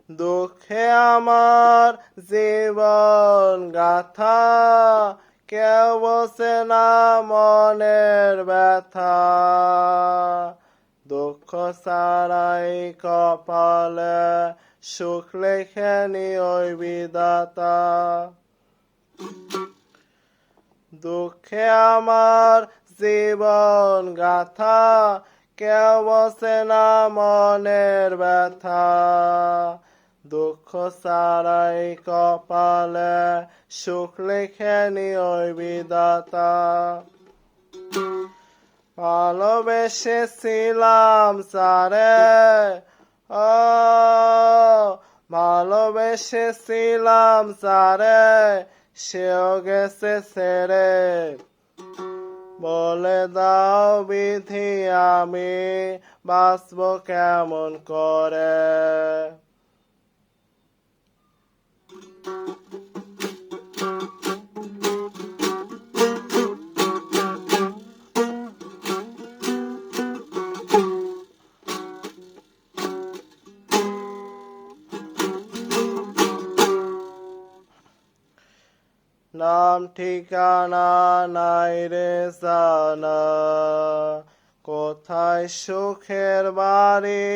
দুঃখে আমার জীবন গাথা, কেউ বোঝে না মনের ব্যথা। দুঃখ ছাড়াই কপালে সুখ লেখেনি ওই বিধাতা। দুঃখে আমার জীবন গাথা, কেউ বোঝে না মনের ব্যথা। দুঃখ ছাড়াই কপালে সুখ লেখেনি ওই বিধাতা। ভালোবেসেছিলাম সারে, ও ভালোবেসেছিলাম সারে, সেও গেছে ছেড়ে। বলে দাও বিধি আমি বাঁচব কেমন করে। নাম ঠিকানা নাই রে জানা, কোথায় সুখের বাড়ি।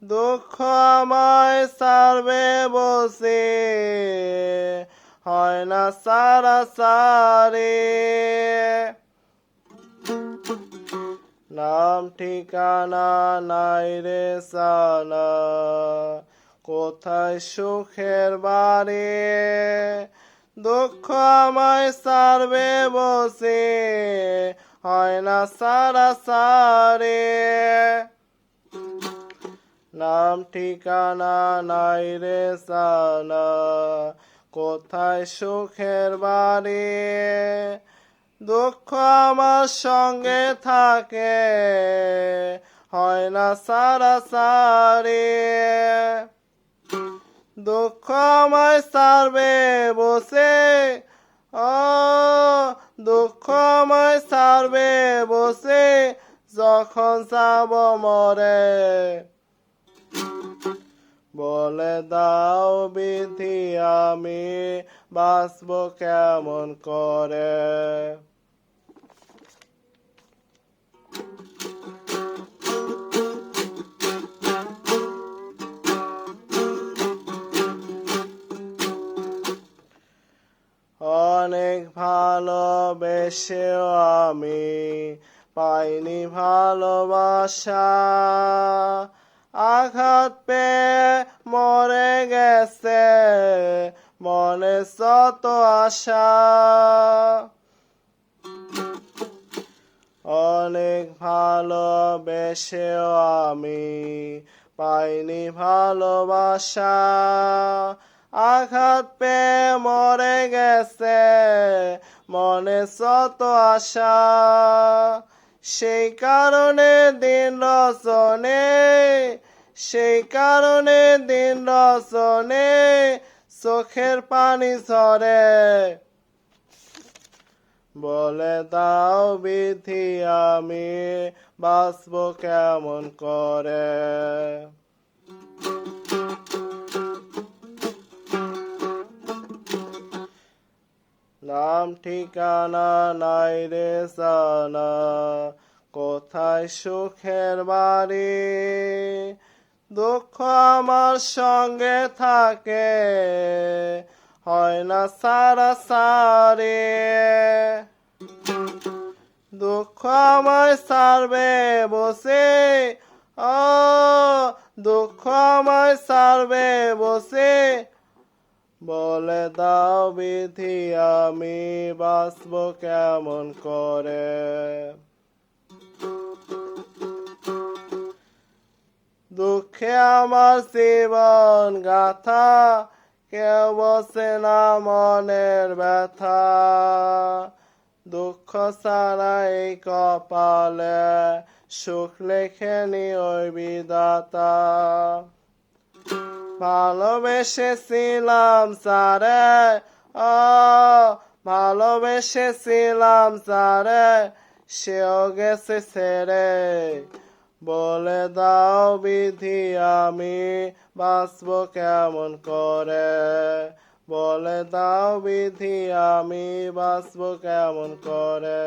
দুঃখ আমায় ছাড়বে বসে, হয় না সারাসারি। নাম ঠিকানা নাই রে জানা, কোথায় সুখের বাড়ি। দুঃখ আমায় ছাড়বে বসে, হয় না সারাসারি। নাম ঠিকানা নাই রে জানা, কোথায় সুখের বাড়ি। দুঃখ আমার সঙ্গে থাকে, হয় না সারাসারি। দুঃখ আমায় ছাড়বে বসে, ও দুঃখ আমায় ছাড়বে বসে, যখন যাব মরে। বলে দাও বিধি আমি বাঁচব কেমন করে। অনেক ভালোবেসেও আমি পাইনি ভালোবাসা। আঘাত পেয়ে মরে গেছে মনে যত আশা। অনেক ভালোবেসেও আমি পাইনি ভালোবাসা। আঘাত পেয়ে মরে গেছে মনে যত আশা। সেই কারণে দিন রজনে, সেই কারণে দিন রজনে চোখের পানি ঝরে। বলে দাও বিধি আমি বাঁচব কেমন করে। নাম ঠিকানা নাই রে জানা, কোথায় সুখের বাড়ি। দুঃখ আমার সঙ্গে থাকে, হয় না সারাসারি। দুঃখ আমায় ছাড়বে বসে, ও দুঃখ আমায় ছাড়বে বসে। বলে দাও বিধি আমি বাঁচব কেমন করে। দুঃখে আমার জীবন গাথা, কেউ বোঝে না মনের ব্যথা। দুঃখ ছাড়াই কপালে সুখ লেখেনি ওই বিধাতা। ভালোবেসেছিলাম সারে, ও ভালোবেসেছিলাম সারে, সেও গেছে ছেড়ে। বলে দাও বিধি আমি বাঁচব কেমন করে বলে দাও বিধি আমি বাঁচব কেমন করে